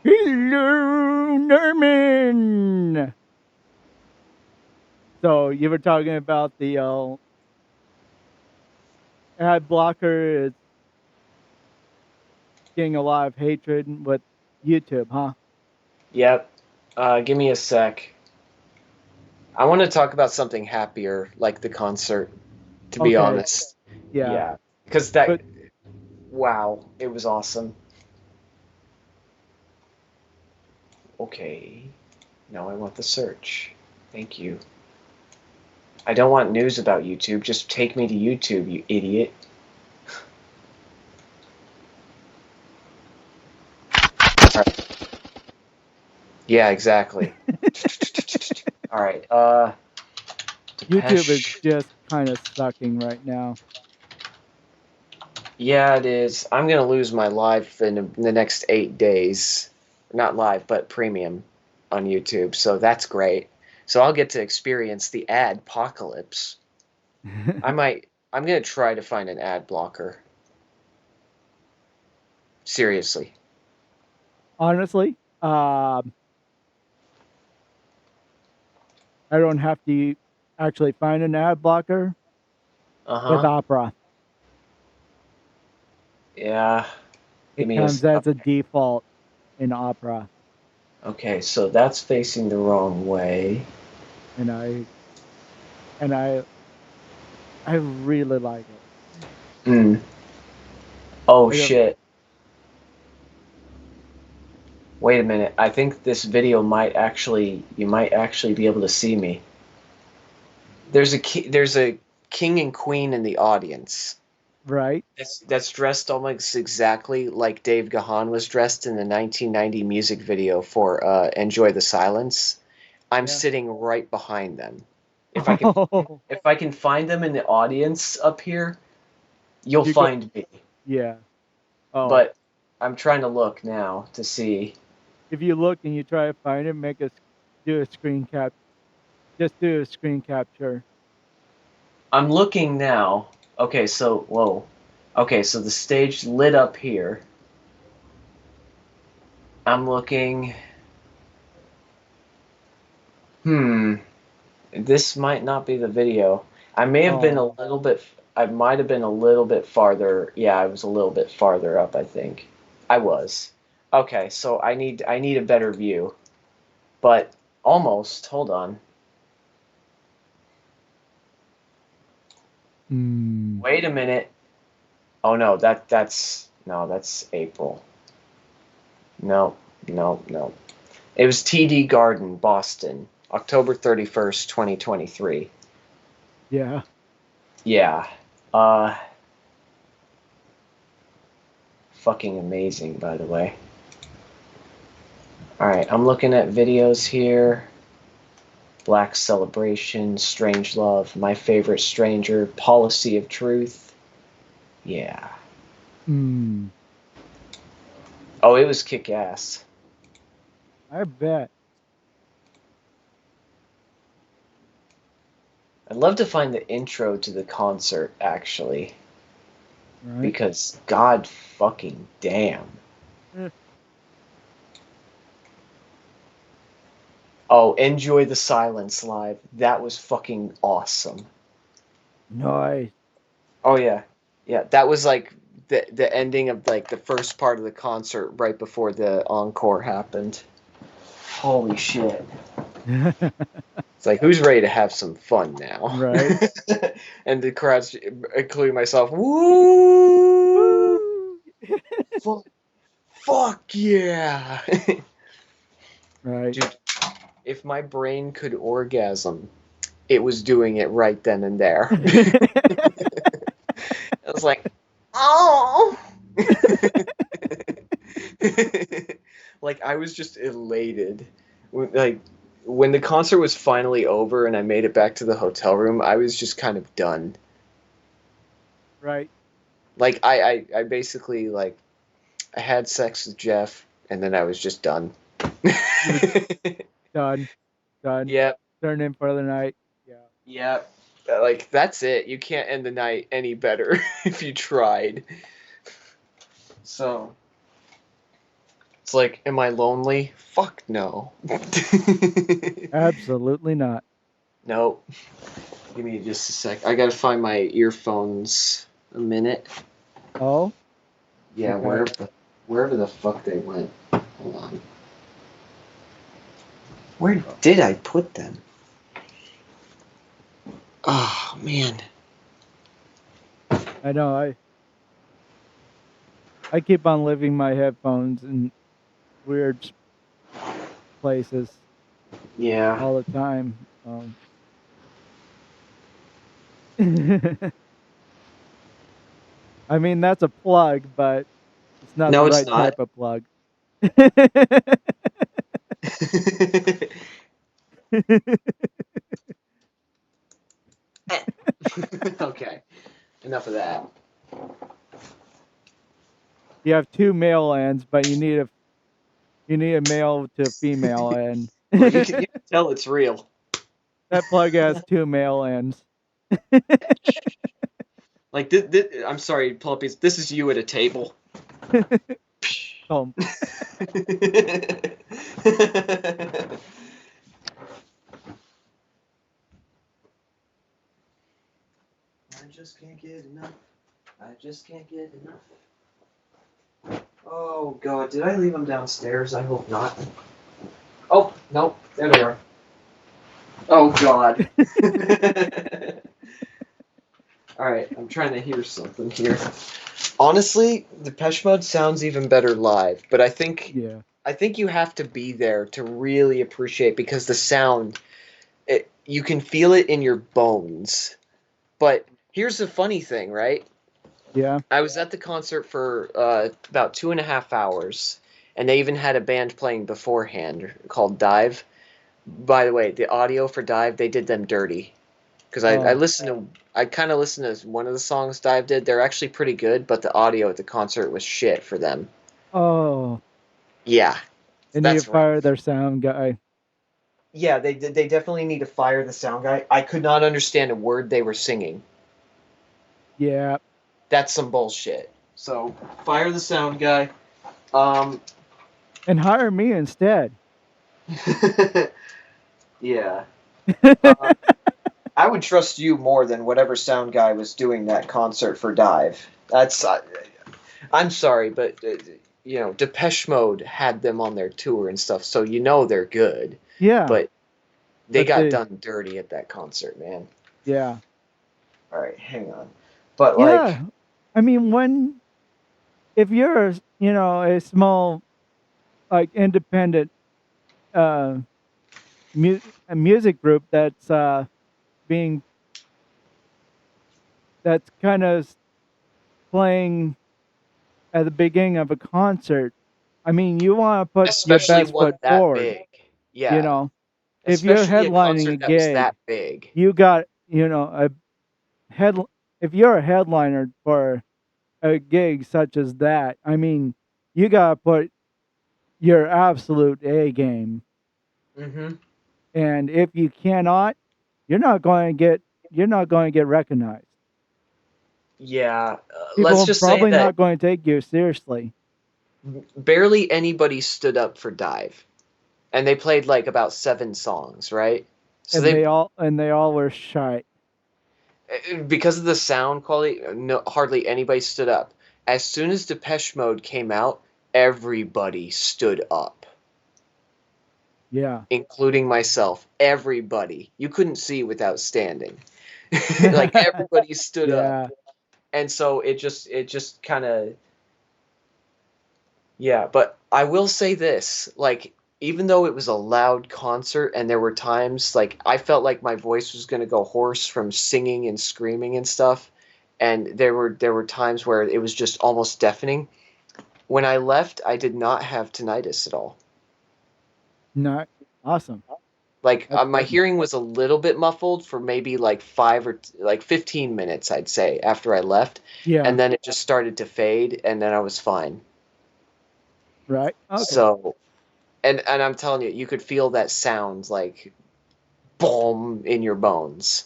Hello, Norman. So you were talking about the ad blocker is getting a lot of hatred with YouTube, huh? Yep. Give me a sec. I want to talk about something happier, like the concert, to be Okay, honest. yeah, Yeah. Because but wow, it was awesome. Okay. Now I want the search. Thank you. I don't want news about YouTube. Just take me to YouTube, you idiot. All right. Yeah, exactly. All right. YouTube is Depeche. just kind of sucking right now. Yeah, it is. I'm gonna lose my life in the next 8 days. Not live, but premium on YouTube. So that's great. So I'll get to experience the ad apocalypse. I might. I'm gonna try to find an ad blocker. Seriously. Honestly, I don't have to actually find an ad blocker Uh with huh. Opera. Yeah. Give It me a. comes as a Okay. default in Opera, Okay. So that's facing the wrong way. and and I I really like it. Hmm. Oh I don't. shit. Wait a minute. I think this video might actually. You might actually be able to see me. There's a king and queen in the audience. Right? That's dressed almost exactly like Dave Gahan was dressed in the 1990 music video for "Enjoy the Silence." I'm Yeah. sitting right behind them. If I can, Oh, if I can find them in the audience up here, you'll you go. find me. Yeah. Oh, But I'm trying to look now to see. if you look and you try to find it, do a screen cap. Just do a screen capture. I'm looking now. Okay, so whoa. Okay, so the stage lit up here. I'm looking. Hmm. This might not be the video. I may have been a Oh, little bit. I might have been a little bit farther. Yeah, I was a little bit farther up, I think. I was. Okay, so I need a better view. But almost. Hold on. hmm. Wait a minute. Oh no, that's no, that's April. No, no, no. It was TD Garden, Boston, October 31st, 2023. Yeah. Yeah. Uh Fucking amazing, by the way. All right, I'm looking at videos here. Black Celebration, Strange Love, My Favorite Stranger, Policy of Truth. Yeah. Hmm. Oh, it was kick ass. I bet. I'd love to find the intro to the concert, actually, Right. because god fucking damn. Eh, Oh, Enjoy the Silence live. That was fucking awesome. nice. Oh, yeah. Yeah, that was like the ending of like the first part of the concert right before the encore happened. Holy shit. It's like, who's ready to have some fun now? Right. And the crowds, including myself, woo! Woo! Fuck, fuck yeah! Right. Dude, if my brain could orgasm, it was doing it right then and there. I was like, oh! Like, I was just elated. Like, when the concert was finally over and I made it back to the hotel room, I was just kind of done. Right. Like, I basically, like, I had sex with Jeff, and then I was just done. You were done. Done. Yep, Turn in for the night. Yeah. yep. Like, that's it. You can't end the night any better if you tried. So, It's like, am I lonely? Fuck no. Absolutely not. Nope. Give me just a sec. I gotta find my earphones. A minute. Oh, Yeah, okay. wherever the fuck they went. Hold on. Where Oh, did I put them? Oh man. I know. I keep on leaving my headphones in weird places Yeah. all the time. I mean, that's a plug, but it's not the No, it's right not. type of plug. Okay. Enough of that. You have two male ends, but you need a male to female end. Well, you can tell it's real. That plug has two male ends. Like I'm sorry, Puppies. This is you at a table. Um, I just can't get enough. I just can't get enough. Oh god, did I leave them downstairs? I hope not. Oh, no, there they are. Oh god. Alright, I'm trying to hear something here. Honestly, Depeche Mode sounds even better live, but yeah, I think you have to be there to really appreciate because the sound you can feel it in your bones. But here's the funny thing, right? yeah. I was at the concert for about 2.5 hours, and they even had a band playing beforehand called Dive. By the way, the audio for Dive, they did them dirty because Oh, I kind of listened to one of the songs Dive did. They're actually pretty good, but the audio at the concert was shit for them. oh. Yeah, They need to that's right. fire their sound guy. Yeah, they definitely need to fire the sound guy. I could not understand a word they were singing. Yeah, That's some bullshit. So fire the sound guy. Um, and hire me instead. yeah. Uh, I would trust you more than whatever sound guy was doing that concert for Dive. I'm sorry, but Depeche Mode had them on their tour and stuff, so they're good. Yeah, But they but got done dirty at that concert, man. yeah, All right, hang on. But like, yeah. I mean, if you're a small like independent uh a music group being that's kind of playing at the beginning of a concert, I mean, you want to put your especially best one foot that forward. big, You yeah, know, if you're especially a headlining concert a that was that gig, big. you got a head. If you're a headliner for a gig such as that, I mean, you gotta put your absolute A game. Hmm. And if you cannot, you're not going to get you're not going to get recognized. Yeah, People let's are just say probably that not going to take you seriously, barely anybody stood up for Dive, and they played like about 7 songs, right? So and they they all were shy. because of the sound quality, no, hardly anybody stood up. As soon as Depeche Mode came out, everybody stood up, Yeah. including myself. Everybody. You couldn't see without standing. Like everybody stood up. Yeah. And so it just kind of yeah, but I will say this, like even though it was a loud concert and there were times like I felt like my voice was going to go hoarse from singing and screaming and stuff, and there were times where it was just almost deafening. When I left, I did not have tinnitus at all. Not awesome. Like That's my good. hearing was a little bit muffled for maybe like 15 minutes, I'd say, after I left, and Yeah. then it just started to fade, and then I was fine. Right. Okay. So, and I'm telling you, you could feel that sound like boom in your bones,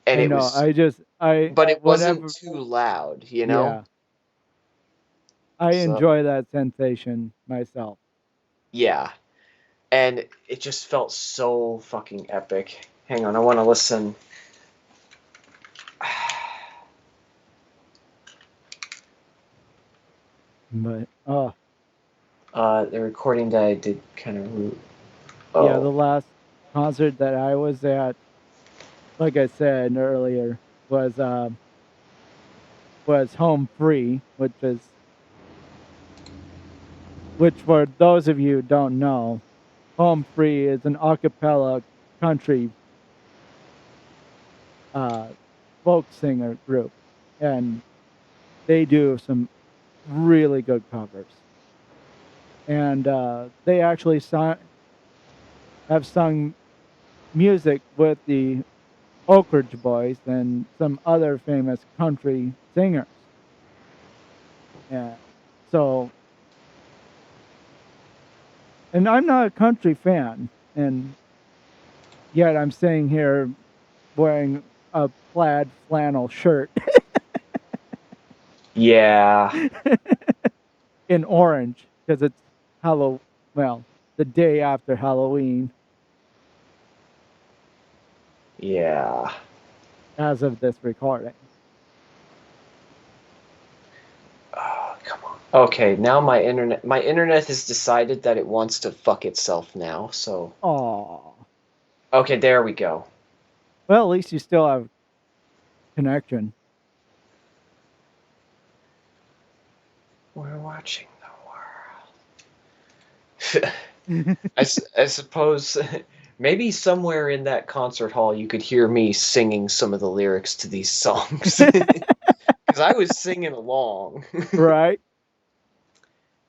and I it know. was, I just I but it wasn't whenever too loud, you know? yeah. I So enjoy that sensation myself. yeah, and it just felt so fucking epic. Hang on, I want to listen. But oh The recording that I did kind of. yeah, Oh, the last concert that I was at, like I said earlier, was was Home Free, which for those of you who don't know, Home Free is an a cappella country uh, folk singer group, and they do some really good covers. And they actually have sung music with the Oak Ridge Boys and some other famous country singers. And so, and I'm not a country fan, and yet I'm sitting here wearing a plaid flannel shirt yeah, in orange because it's Halloween. Well, the day after Halloween, yeah. as of this recording. Oh, come on. Okay, now my internet has decided that it wants to fuck itself now. So Oh, okay, there we go. well, at least you still have connection. We're watching the world. I suppose maybe somewhere in that concert hall you could hear me singing some of the lyrics to these songs. Because I was singing along. Right?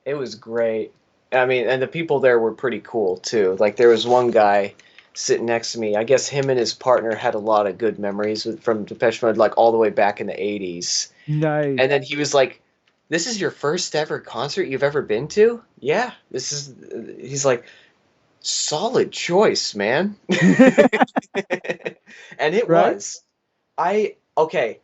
It was great. I mean, and the people there were pretty cool too. Like there was one guy sitting next to me. I guess him and his partner had a lot of good memories from Depeche Mode, like all the way back in the '80s. Nice. And then he was like, "This is your first ever concert you've ever been to?" Yeah, this is. He's like, "Solid choice, man." And it Right? was. Okay.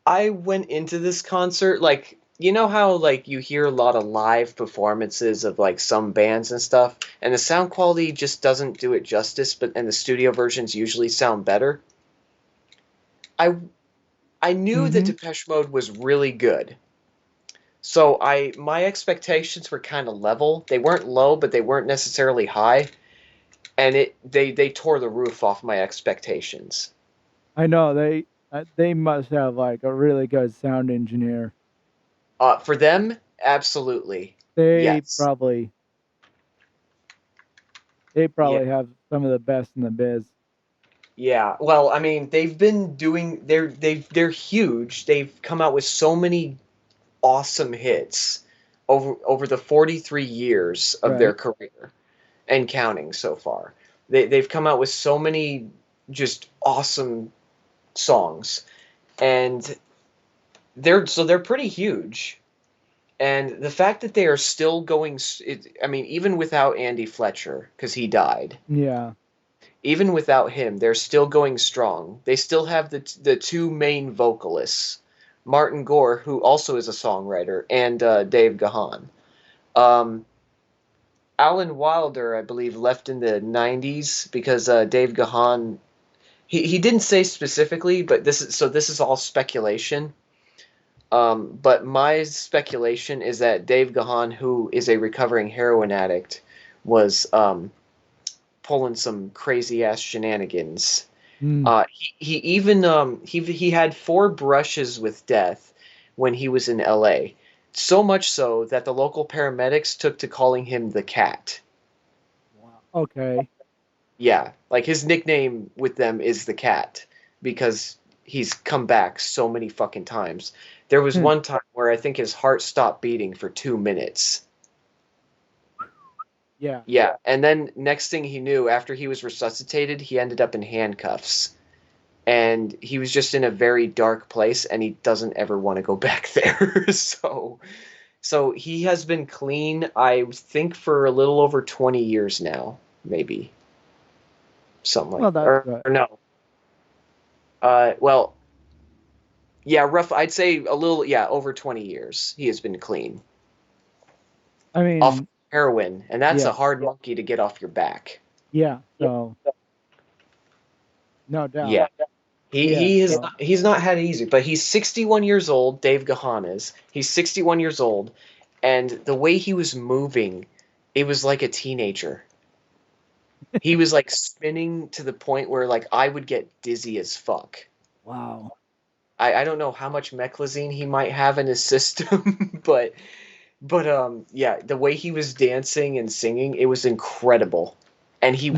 I went into this concert like you know how like you hear a lot of live performances of like some bands and stuff, and the sound quality just doesn't do it justice, but and the studio versions usually sound better. I I knew that Mm-hmm. Depeche Mode was really good. So I my expectations were kind of level. They weren't low, but they weren't necessarily high, and they tore the roof off my expectations. I know they must have like a really good sound engineer. For them, absolutely. They Yes. probably they Yeah. probably have some of the best in the biz. Yeah. Well, I mean, they've been doing they're huge. They've come out with so many awesome hits over the 43 years of their Right? career and counting so far. They've come out with so many just awesome songs, and they're pretty huge. And the fact that they are still going, I mean, even without Andy Fletcher, because he died, Yeah. even without him, they're still going strong. They still have the two main vocalists, Martin Gore, who also is a songwriter, and Dave Gahan. Um, Alan Wilder, I believe, left in the '90s because Dave Gahan. He didn't say specifically, but this is all speculation. But my speculation is that Dave Gahan, who is a recovering heroin addict, was pulling some crazy ass shenanigans. Mm. He even he had four brushes with death when he was in L.A. So much so that the local paramedics took to calling him the Cat. Wow. Okay. Yeah, like his nickname with them is the Cat because he's come back so many fucking times. There was one time where I think his heart stopped beating for 2 minutes. Yeah. Yeah, and then next thing he knew, after he was resuscitated, he ended up in handcuffs. And he was just in a very dark place and he doesn't ever want to go back there. So he has been clean, I think, for a little over 20 years now, maybe. Something like Well, that's good. or no. Well, yeah, rough I'd say a little yeah, over 20 years he has been clean. I off mean, heroin, and that's a yeah, hard monkey to get off your back. yeah. So no doubt. Yeah. He Yeah. he is So he's not had it easy, but he's 61 years old, Dave Gahan is. He's 61 years old, and the way he was moving, it was like a teenager. He was like spinning to the point where like I would get dizzy as fuck. wow. I don't know how much meclizine he might have in his system, but yeah, the way he was dancing and singing, it was incredible. And he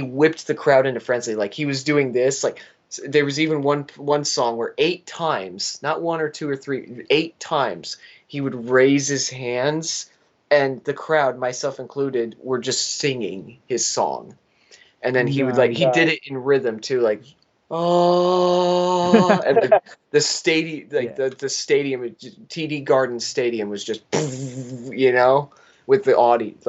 whipped the crowd into frenzy. Like he was doing this, like there was even one song where 8 times, not one or two or three, 8 times he would raise his hands and the crowd, myself included, were just singing his song. And then he would like Nice. he did it in rhythm too, like oh, and the stadium, like Yeah. the stadium, TD Garden Stadium was just, you know, with the audience,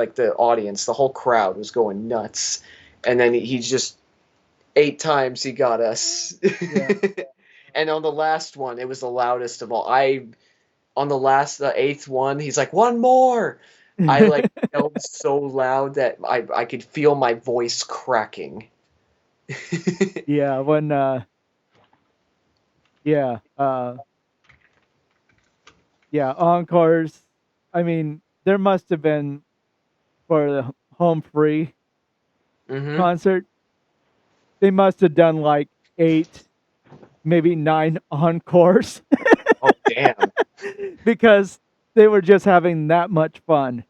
the whole crowd was going nuts, and then he just 8 times he got us, Yeah. and on the last one, it was the loudest of all. On the last, the eighth one, he's like, one more. I like yelled so loud that I could feel my voice cracking. Yeah. When yeah. Yeah. Encores. I mean, there must have been for the home free Mm-hmm. concert. They must have done like 8, maybe 9 encores Oh, damn. because they were just having that much fun.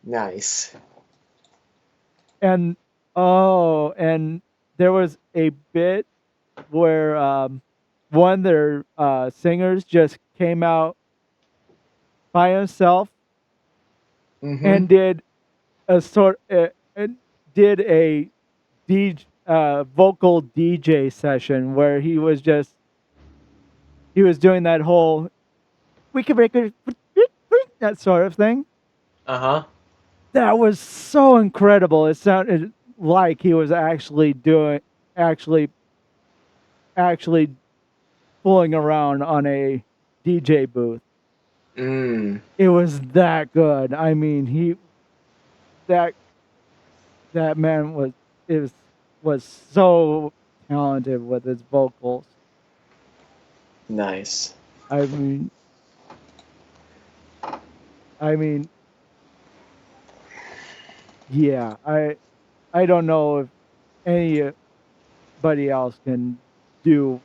Nice. And oh, and there was a bit where one of their singers just came out by himself Mm-hmm. and did a sort did a vocal DJ session where he was doing that whole we can break it that sort of thing. Uh-huh. That was so incredible. It sounded like he was actually actually fooling around on a DJ booth. Mm. It was that good. I mean, that that man was so talented with his vocals. Nice. I mean, I mean, yeah. I don't know if anybody else can do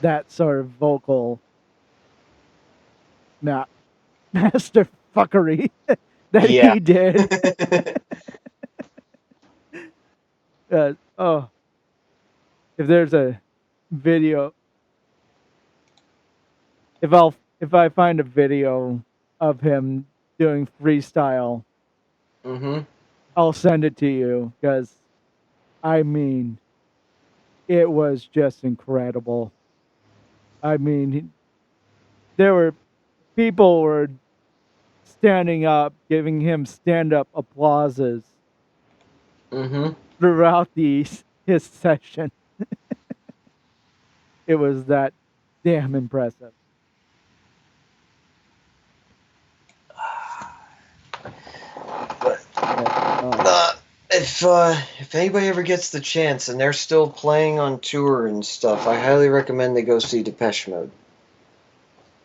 that sort of vocal ma- master fuckery that Yeah. he did. Oh, if there's a video, if I find a video of him doing freestyle, Mm-hmm. I'll send it to you because I mean it was just incredible. I mean, there were people were standing up, giving him stand up applauses Mm-hmm. throughout his session. It was that damn impressive. But But uh, if anybody ever gets the chance and they're still playing on tour and stuff, I highly recommend they go see Depeche Mode.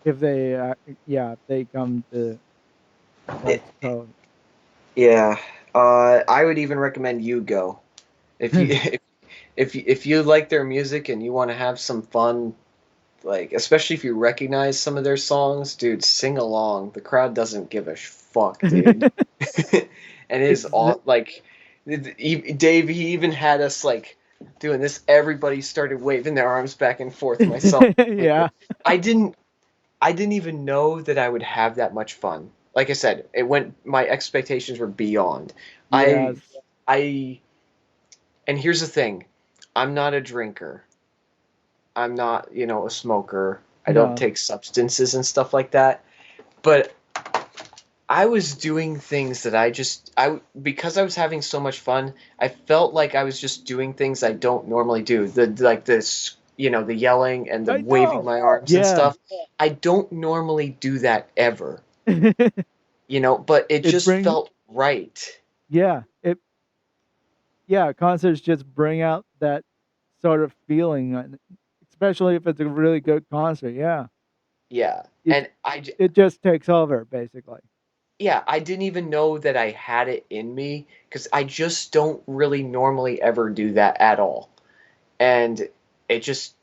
if they, if they come to It, West Coast, yeah. I would even recommend you go. If you if you like their music and you want to have some fun, like especially if you recognize some of their songs, dude, sing along. The crowd doesn't give a fuck, dude. And it is Exa- all like Dave. He even had us like doing this. Everybody started waving their arms back and forth. Myself, yeah, I didn't. I didn't even know that I would have that much fun. Like I said, it went. My expectations were beyond. I, yes, I, and here's the thing. I'm not a drinker. I'm not, a smoker. I don't no, take substances and stuff like that. But I was doing things that because I was having so much fun, I felt like I was just doing things I don't normally do. The like this the yelling and the I waving know. my arms and Yeah. stuff. I don't normally do that ever, but it It just brings felt right. yeah, it yeah, concerts just bring out that sort of feeling, especially if it's a really good concert. Yeah. Yeah. It And it just takes over basically. yeah, I didn't even know that I had it in me because I just don't really normally ever do that at all. And it just,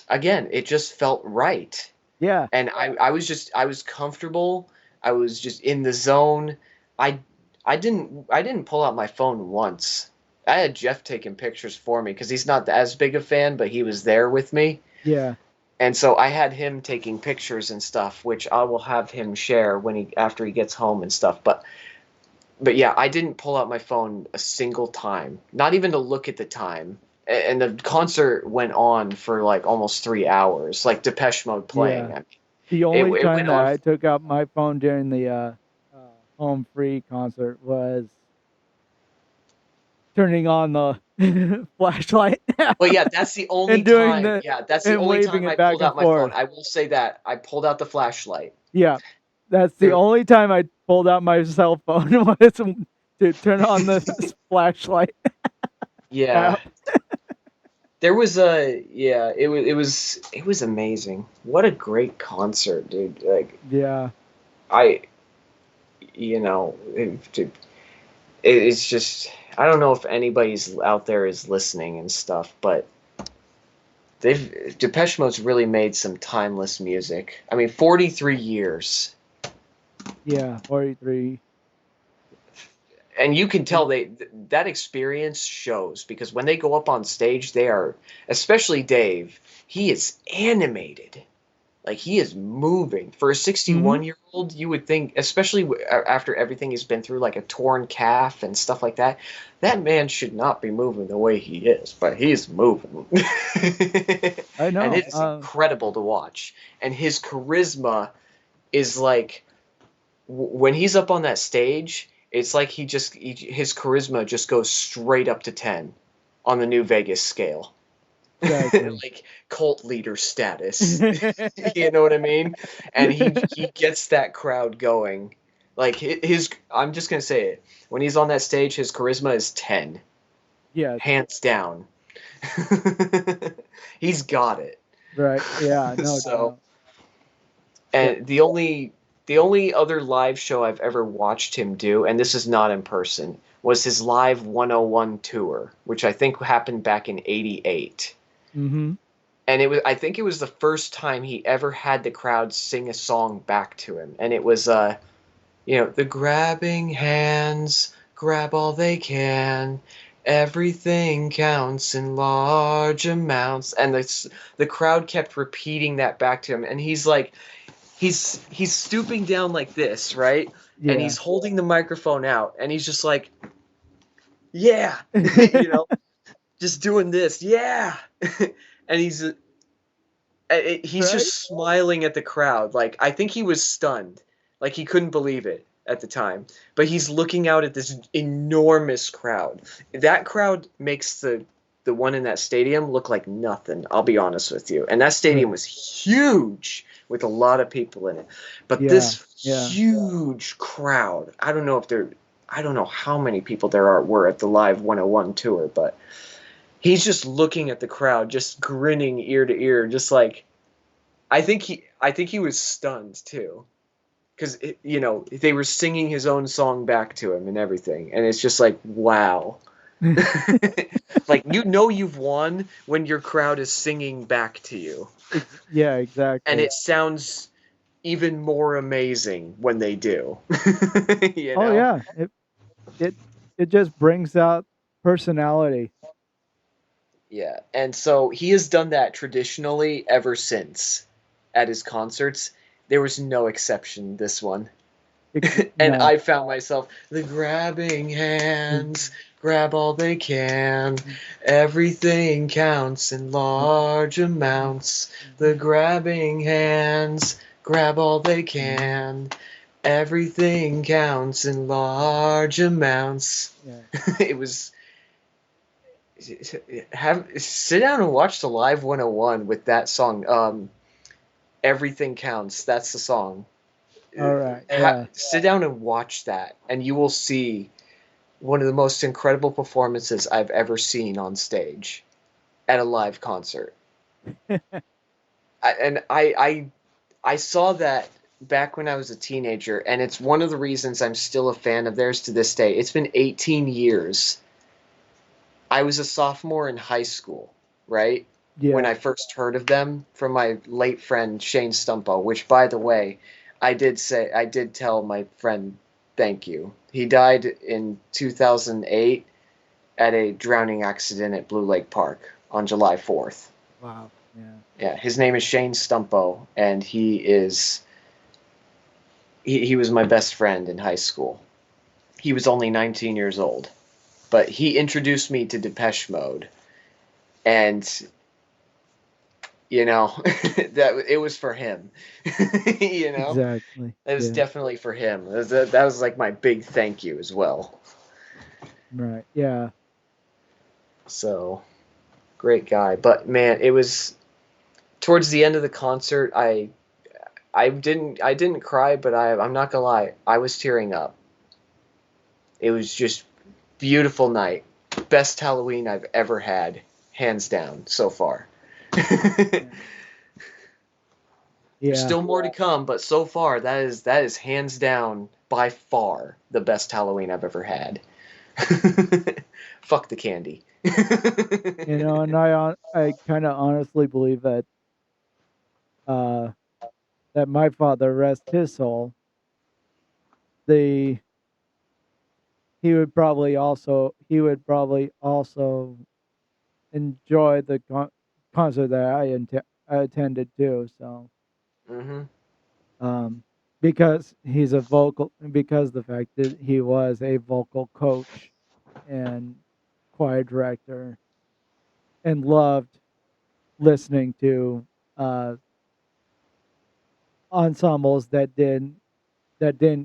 again, it just felt right. Yeah. And I was comfortable. I was just in the zone. I I didn't pull out my phone once. I had Jeff taking pictures for me because he's not as big a fan, but he was there with me. Yeah. And so I had him taking pictures and stuff, which I will have him share when he after he gets home and stuff. But yeah, I didn't pull out my phone a single time, not even to look at the time. And the concert went on for like almost 3 hours, like Depeche Mode playing. Yeah. I mean, The it only it time went that on. I took out my phone during the uh, home free concert was turning on the flashlight Well, yeah, that's the only and doing time. the Yeah, that's the and only waving time I it back pulled and out my phone. forth. I will say that I pulled out the flashlight. Yeah, that's the There, only time I pulled out my cell phone was to turn on the flashlight yeah, app. there was a yeah. It was amazing. What a great concert, dude. Like Yeah, I, it's just I don't know if anybody's out there is listening and stuff, but they've Depeche Mode's really made some timeless music. I mean, 43 years, yeah, 43. and you can tell And that experience shows because when they go up on stage, they are, especially Dave. He is animated. Like he is moving. For a mhm. 61-year-old, you would think, especially after everything he's been through, like a torn calf and stuff like that, that man should not be moving the way he is, but he's moving. I And know. it is incredible to watch. And his charisma is like, when he's up on that stage, it's like his charisma just goes straight up to 10 on the New Vegas scale. Exactly. Like cult leader status. You know what I mean? And he gets that crowd going. Like his I'm just gonna say it. When he's on that stage, his charisma is 10, Yes. hands down. He's got it. Right. Yeah. No So, doubt. Yeah. and the only other live show I've ever watched him do, and this is not in person, was his live 101 tour, which I think happened back in '88. Mhm. And I think it was the first time he ever had the crowd sing a song back to him, and it was the grabbing hands grab all they can, everything counts in large amounts, and the crowd kept repeating that back to him, and he's like, he's stooping down like this, right, and Yeah. he's holding the microphone out, and he's just like, yeah, you know just doing this, yeah. And he's Right? just smiling at the crowd. Like I think he was stunned, like he couldn't believe it at the time. But he's looking out at this enormous crowd. That crowd makes the one in that stadium look like nothing. I'll be honest with you. And that stadium Right. was huge with a lot of people in it. But Yeah. this Yeah. huge crowd, I don't know how many people were at the live 101 tour, but he's just looking at the crowd, just grinning ear to ear, just like I think he was stunned too, because they were singing his own song back to him and everything, and it's just like wow, like you've won when your crowd is singing back to you, Yeah, and exactly. it sounds even more amazing when they do. you Oh know? yeah. It it just brings out personality. Yeah, and so he has done that traditionally ever since at his concerts. There was no exception this one. And No. I found myself the grabbing hands, grab all they can. Everything counts in large amounts. The grabbing hands, grab all they can. Everything counts in large amounts. Yeah. It was have sit down and watch the Live 101 with that song. Everything Counts. That's the song. All right. Yeah. Sit down and watch that, and you will see one of the most incredible performances I've ever seen on stage at a live concert. I saw that back when I was a teenager, and it's one of the reasons I'm still a fan of theirs to this day. It's been 18 years. I was a sophomore in high school, right? When Yeah. I first heard of them from my late friend Shane Stumpo, which, by the way, I did tell my friend thank you. He died in 2008 at a drowning accident at Blue Lake Park on July 4th. Wow. Yeah. Yeah, his name is Shane Stumpo, and he was my best friend in high school. He was only 19 years old, but he introduced me to Depeche Mode, and that it was for him. you know, Exactly. it was Yeah. definitely for him. That was like my big thank you as well. Right. Yeah. So great guy, but man, it was towards the end of the concert. I didn't cry, but I'm not gonna lie, I was tearing up. It was just beautiful night. Best Halloween I've ever had, hands down so far. There's Yeah. Yeah. still more to come, but so far that is hands down by far the best Halloween I've ever had. Fuck the candy. And I kind of honestly believe uh that my father, rest his soul, the he would probably also enjoy the concert that I attended too. So hmm um, because because the fact that he was a vocal coach and choir director and loved listening to uh, ensembles that didn't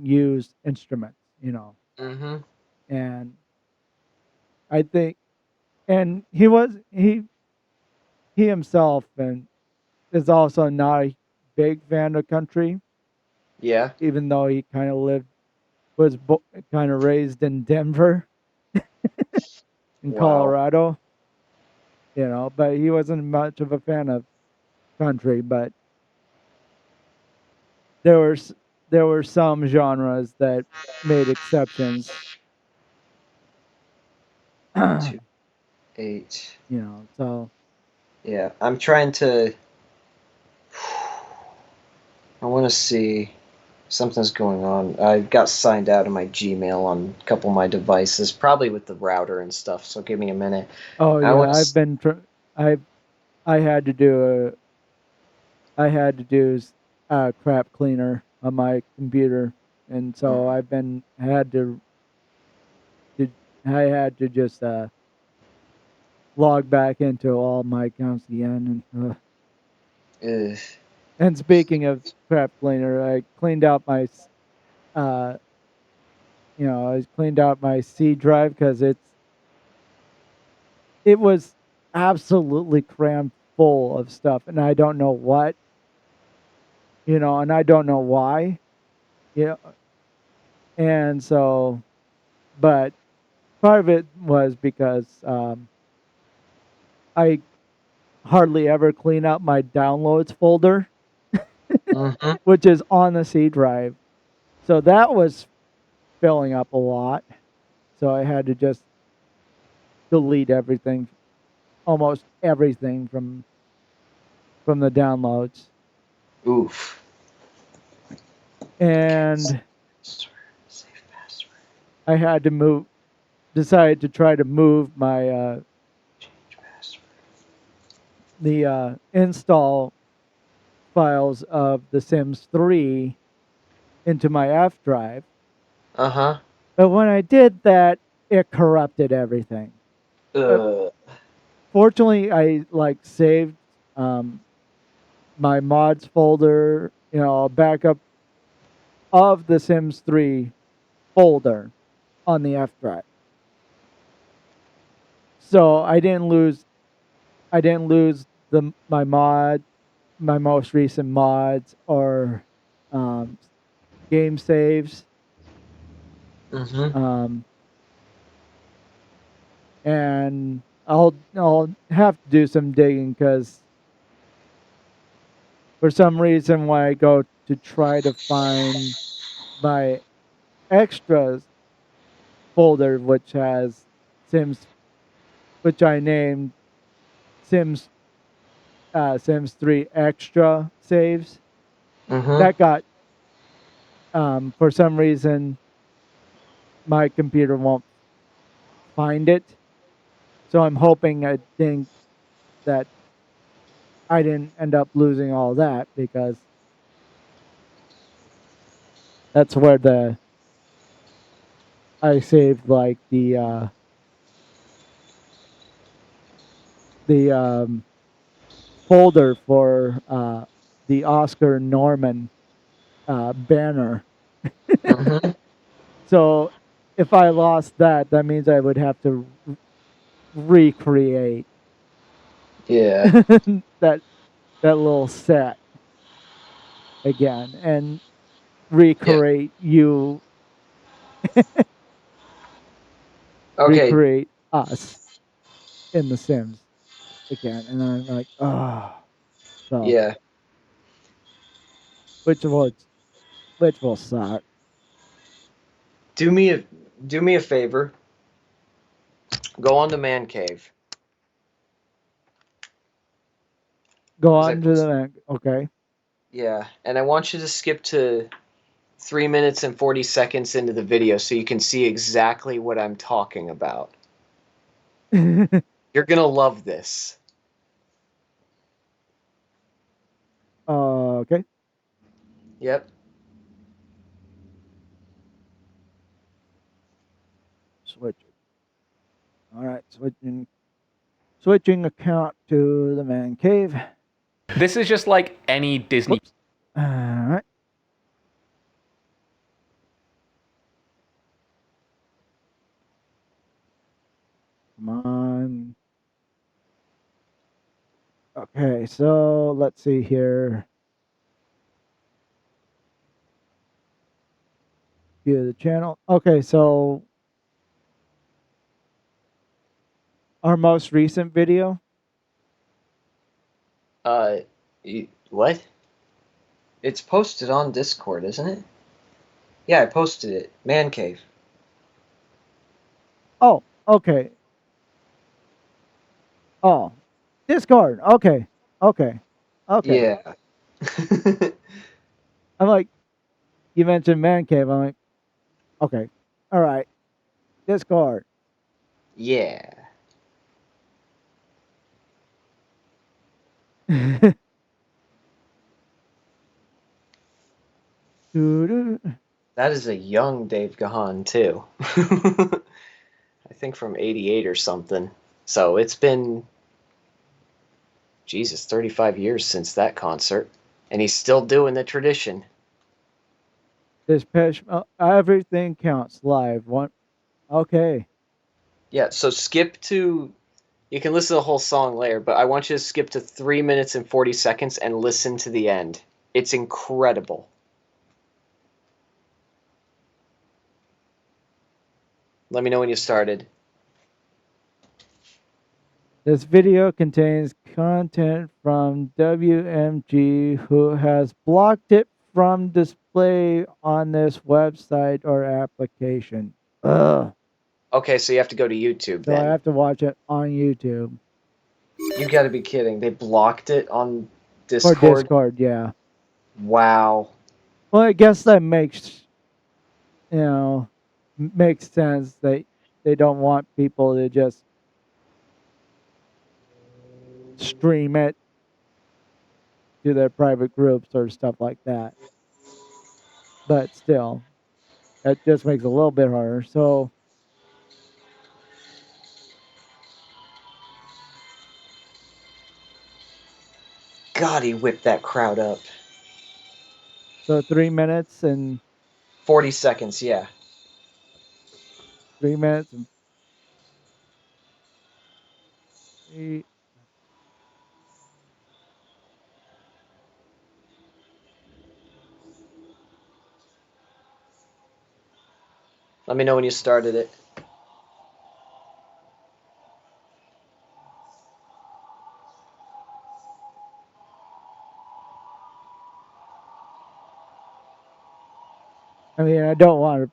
use instruments, hmm and I think and he himself and is also not a big fan of country, Yeah. even though he kind of kind of raised in Denver, in Wow. Colorado, but he wasn't much of a fan of country. But there were s- there were some genres that made exceptions, Two, eight. So Yeah, I'm trying to. I want to see. Something's going on. I got signed out of my Gmail on a couple of my devices, probably with the router and stuff. So give me a minute. oh I yeah, want to. I I had to do I had to do a crap cleaner on my computer, and so Mm, I've been to I had to just log back into all my accounts again. ugh. And speaking of crap cleaner, I cleaned out uh, I cleaned out my C drive because it was absolutely crammed full of stuff, and I don't know and I don't know why, you know, and so, but part of it was because I hardly ever clean out my downloads folder, hmm which is on the C drive. So that was filling up a lot. So I had to just delete everything, almost everything from the downloads. Oof. And Password. Save password. I had to decided to try to move my Change password. the install files of The Sims 3 into my F drive. Uh huh. But when I did that, it corrupted everything. Uh, Uh. Fortunately, I saved um, my mods folder, a backup of the Sims 3 folder on the F drive. So I didn't lose my most recent mods or um, game saves. Mm-hmm. Um, and I'll have to do some digging because for some reason when I go to try to find my extras folder, which has Sims, which I named Sims Sims 3 extra saves, Mm-hmm. that got for some reason my computer won't find it. So I'm hoping I think that I didn't end up losing all that because that's where the I saved like the folder for the Oscar Norman banner. Mm-hmm. So if I lost that, that means I would have to recreate Yeah. that that little set again and Yeah. recreate you Okay. recreate us in The Sims again. And I'm like, oh, so Yeah. which will which will suck. Do me a do me a favor. Go on to Mancave Go because I on to the posted. next. Okay. Yeah, and I want you to skip to 3 minutes and 40 seconds into the video so you can see exactly what I'm talking about. You're gonna love this. Okay. Yep. Switch. All right. Switching account to the man cave. This is just like any Disney. Whoops. All right. Come on. Okay, so let's see here. View the channel. Okay, so our most recent video. Uh, what? It's posted on Discord, isn't it? Yeah, I posted it. Man cave. Oh, okay. Oh, Discord. Okay, okay, okay. Yeah. I'm like, you mentioned man cave. I'm like, okay, all right, Discord. Yeah. Doo-doo. That is a young Dave Gahan too. I think from '88 or something. So it's been, Jesus, 35 years since that concert, and he's still doing the tradition. Dispatch. Everything counts live. One. Okay. Yeah. So skip to. You can listen to the whole song later, but I want you to skip to 3 minutes and 40 seconds and listen to the end. It's incredible. Let me know when you started. This video contains content from WMG who has blocked it from display on this website or application. Ugh. Okay, so you have to go to YouTube So I then. have to watch it on YouTube You gotta be kidding. They blocked it on or Discord? Discord. Yeah. Wow. Well, I guess that makes makes sense that they don't want people to just stream it to their private groups or stuff like that. But still, that just makes it a little bit harder. God, he whipped that crowd up. So 3 minutes and 40 seconds, yeah. 3 minutes and Eh, Let me know when you started it. I mean, I don't want to.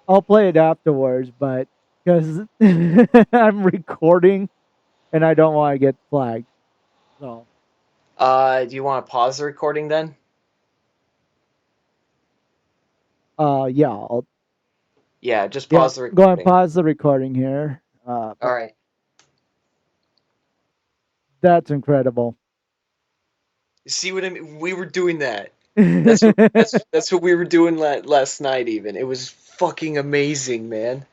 I'll play it afterwards, but because I'm recording and I don't want to get flagged. So, Do you want to pause the recording then? yeah, I'll Yeah, just yeah pause the go and recording. pause the recording here. All But right. that's incredible. See what I mean? We were doing that. That's what we were doing last night. Even it was fucking amazing, man.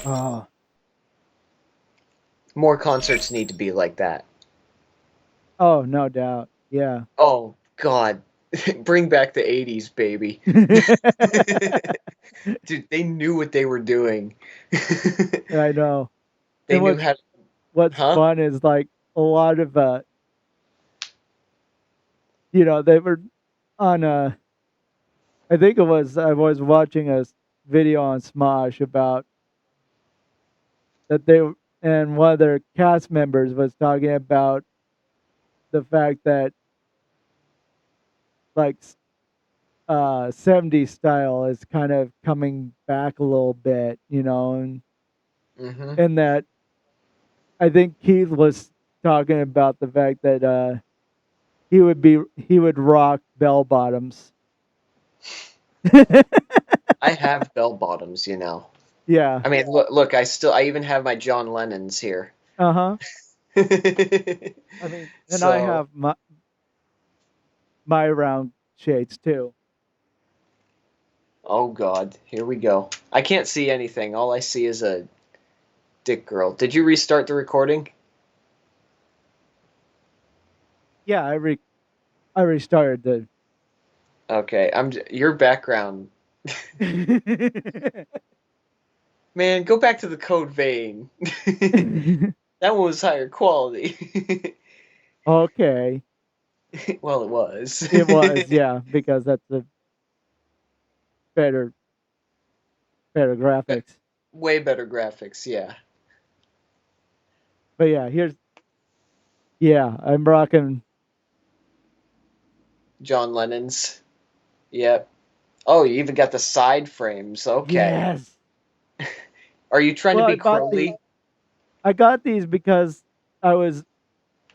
Oh, More concerts need to be like that. oh, no doubt. Yeah. Oh God, bring back the '80s, baby. Dude, they knew what they were doing. I know. They And knew how. what's Huh? fun is like a lot of they were on I think I was watching a video on Smosh about that and one of their cast members was talking about the fact that like 70s style is kind of coming back a little bit, Mm-hmm. and that I think Keith was talking about the fact that he would rock bell bottoms. I have bell bottoms, you know. Yeah. I mean, look. I even have my John Lennons here. Uh-huh. I mean, and I So, have my round shades too. oh God, here we go. I can't see anything. All I see is a dick girl. Did you restart the recording? Yeah, I restarted Okay, your background. Man, go back to the Code Vein. That one was higher quality. Okay. Well, it was. It was, yeah, because that's a better better graphics. Way better graphics, yeah. But yeah, I'm rocking. John Lennon's. Yep. Oh, you even got the side frames. Okay. Yes. Are you trying to Well, be Crowley? I got these because I was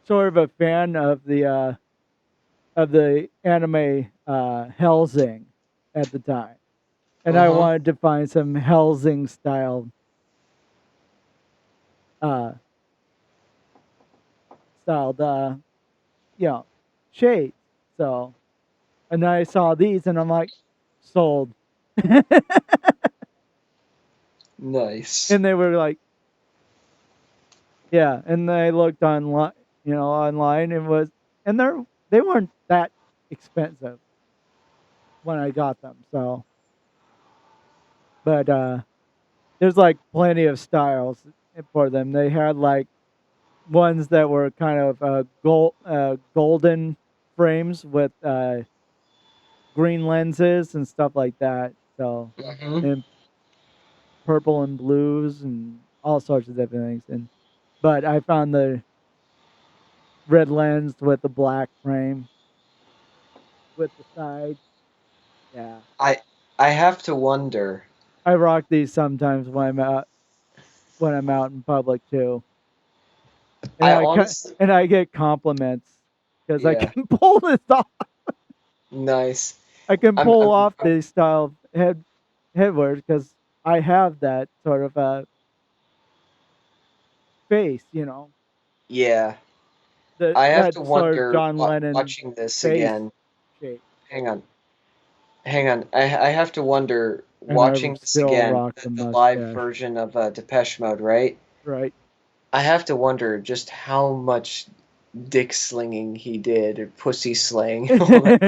sort of a fan of the anime Hellsing at the time. And I Uh-huh. wanted to find some Hellsing uh styled you know shades. So and then I saw these and I'm like sold. Nice. And they were like, yeah, and I looked online, online and they weren't that expensive when I got them. So, but there's like plenty of styles for them. They had like ones that were kind of golden frames with green lenses and stuff like that. So, Mm-hmm. and purple and blues and all sorts of different things. And but I found the red lens with the black frame with the side. Yeah, I I have to wonder. I rock these sometimes when I'm out in public too, and I honestly, and I get compliments because I yeah, can pull this off. nice. I can I'm, pull I'm, off I'm this style of headwear because I have that sort of face, yeah. I have that to sort of wonder John Lennon watching this face again. shape, Hang on, hang on. I have to wonder and I watching this still again. rock the The live mustache, version of Depeche Mode, right? right? I have to wonder just how much dick slinging he did, or pussy slaying, and all that.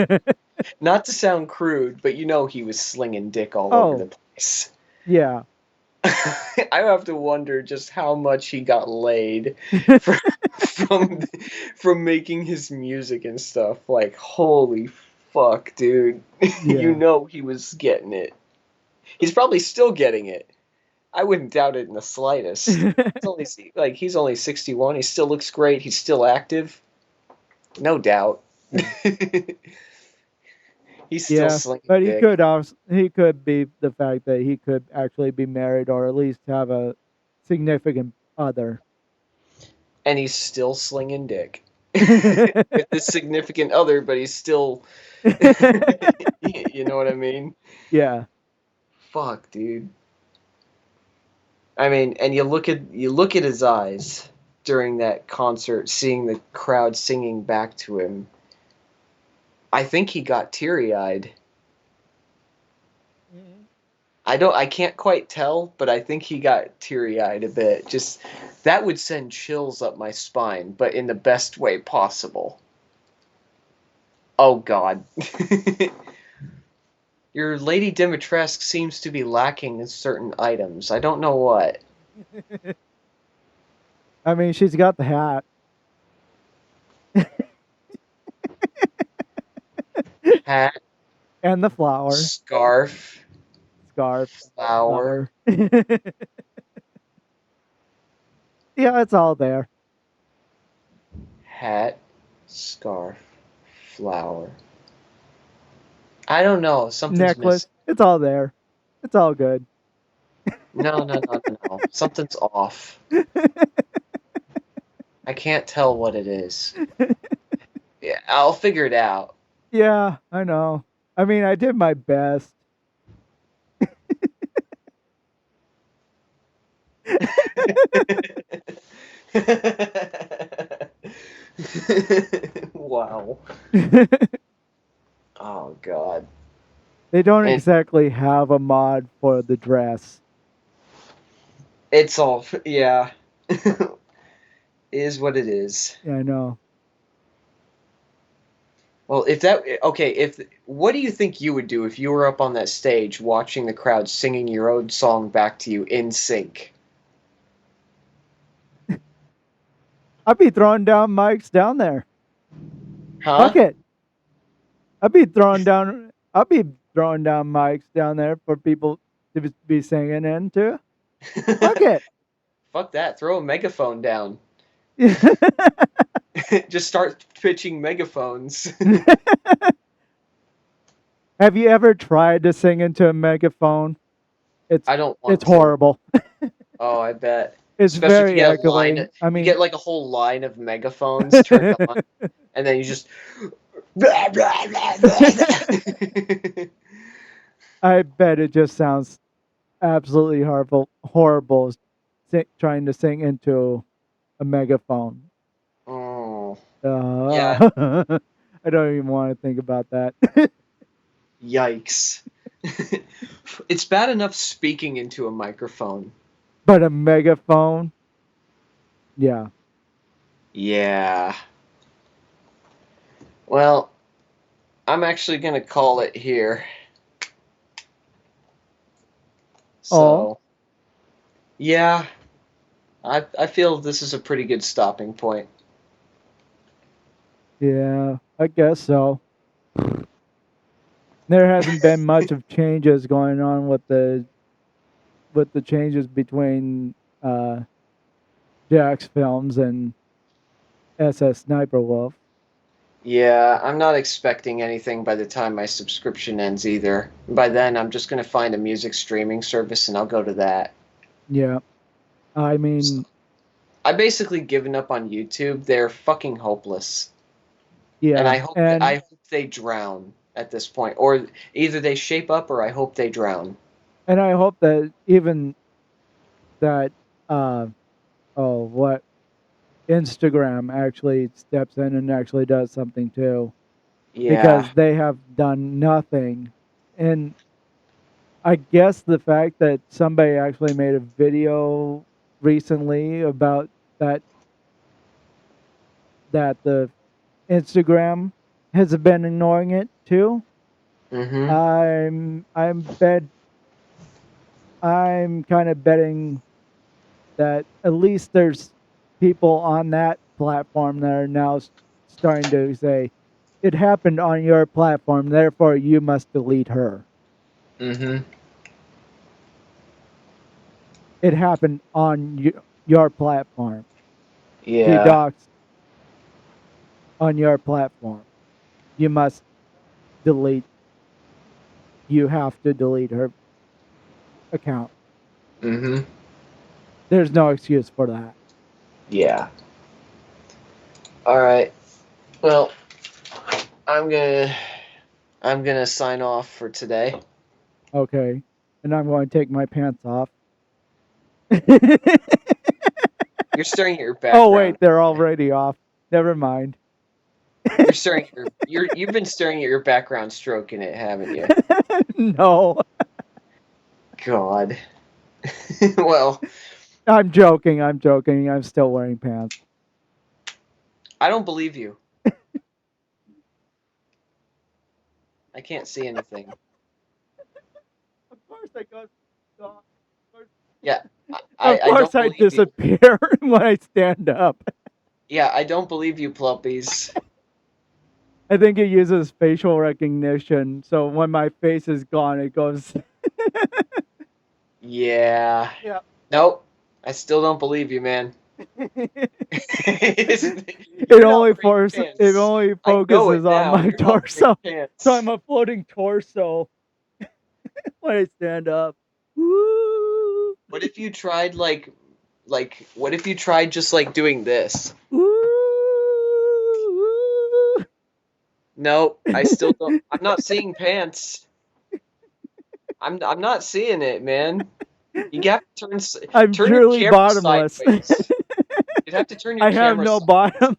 Not to sound crude, but you know he was slinging dick all over the Oh, place. yeah. I have to wonder just how much he got laid from from from making his music and stuff. Like, holy fuck, dude. You Yeah. know he was getting it. He's probably still getting it. I wouldn't doubt it in the slightest. He's only 61. He still looks great. He's still active. No doubt. Yeah. He's still Yeah. slinging But dick. he could be the fact that he could actually be married or at least have a significant other. And he's still slinging dick. With his significant other, but he's still. You know what I mean? Yeah. Fuck, dude. I mean, and you look at his eyes during that concert, seeing the crowd singing back to him. I think he got teary-eyed. I can't quite tell, but I think he got teary-eyed a bit. Just that would send chills up my spine, but in the best way possible. Oh God. Your Lady Dimitrescu seems to be lacking in certain items. I don't know what. I mean, she's got the hat. Hat, And the flower. scarf, Scarf. flower, Flower. Yeah, it's all there. hat, scarf, flower. I don't know. Something's Necklace. missing. It's all there. It's all good. No, no, no, no, no. Something's off. I can't tell what it is. Yeah, I'll figure it out. Yeah, I know. I mean, I did my best. Wow. Oh God. They don't And exactly have a mod for the dress. it's all yeah. Is what it is. Yeah, I know. Well, if that okay, if what do you think you would do if you were up on that stage watching the crowd singing your own song back to you in sync? I'd be throwing down mics down there. Fuck Huh? it. I'd be throwing down mics down there for people to be singing into. Fuck it. Fuck that. Throw a megaphone down. Just start pitching megaphones. Have you ever tried to sing into a megaphone? It's I don't it's want to. horrible. Oh, I bet. It's Especially if very you get a line, echoing. I you mean, get like a whole line of megaphones turned on, and then you just. I bet it just sounds absolutely horrible trying to sing into a megaphone. Oh, yeah. I don't even want to think about that. Yikes. It's bad enough speaking into a microphone. But a megaphone, yeah. Yeah. Well, I'm actually going to call it here. Oh, So, yeah, I feel this is a pretty good stopping point. yeah, I guess so. There hasn't been much of changes going on with the changes between uh, Jack's films and SS Sniper Wolf. Yeah, I'm not expecting anything by the time my subscription ends either. By then, I'm just going to find a music streaming service and I'll go to that. Yeah, I So, mean, I basically given up on YouTube. They're fucking hopeless. And yeah, I hope they drown at this point, or either they shape up or I hope they drown. and I hope that even that uh what Instagram actually steps in and actually does something too, Yeah, because they have done nothing. And I guess the fact that somebody actually made a video recently about that the Instagram has been ignoring it too. Mm-hmm. I'm bet I'm kind of betting that at least there's people on that platform that are now starting to say it happened on your platform, therefore you must delete her. Mm-hmm. It happened on your platform. She Yeah. doxed on your platform. You must delete. You have to delete her account. Mm-hmm. There's no excuse for that. Yeah. All right. Well, I'm gonna I'm gonna sign off for today. Okay, and I'm going to take my pants off. You're staring at your Oh wait, background. they're already off. Never mind. You're staring at you've been staring at your background stroking it, haven't you? No, God. Well, I'm joking. I'm joking. I'm still wearing pants. I don't believe you. I can't see anything. Of course, I go. Yeah, Of I course, don't I believe you. disappear when I stand up. Yeah, I don't believe you, Plumpies. I think it uses facial recognition, so when my face is gone, it goes. Yeah. Yeah. Nope. I still don't believe you, man. It You're not wearing it pants. only I know it focuses on now. my You're not wearing torso, so pants. I'm a floating torso when I stand up. Woo! What if you tried what if you tried just like doing this? Woo! Nope, I still don't. I'm not seeing pants. I'm not seeing it, man. You have to I'm turn your truly camera bottomless. sideways. You'd have to turn your I have camera no sideways. bottom.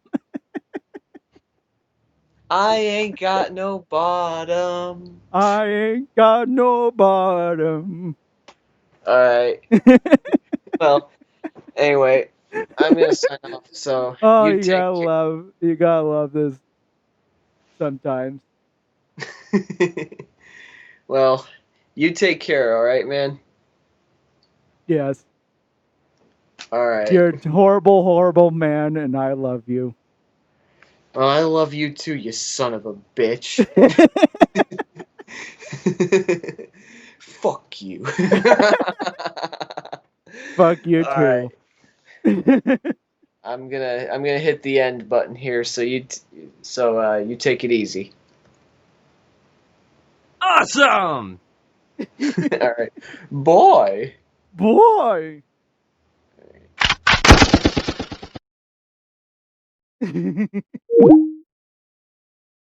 I ain't got no bottom. I ain't got no bottom. All right. Well, anyway, I'm gonna sign off. So Oh, you take you gotta love this sometimes. care. Well, you take care. All right, man. Yes. All right. You're a horrible, horrible man, and I love you. Well, I love you too, you son of a bitch. Fuck you. Fuck you All right. too. I'm gonna hit the end button here, so you take it easy. Awesome! All right, boy. Boy.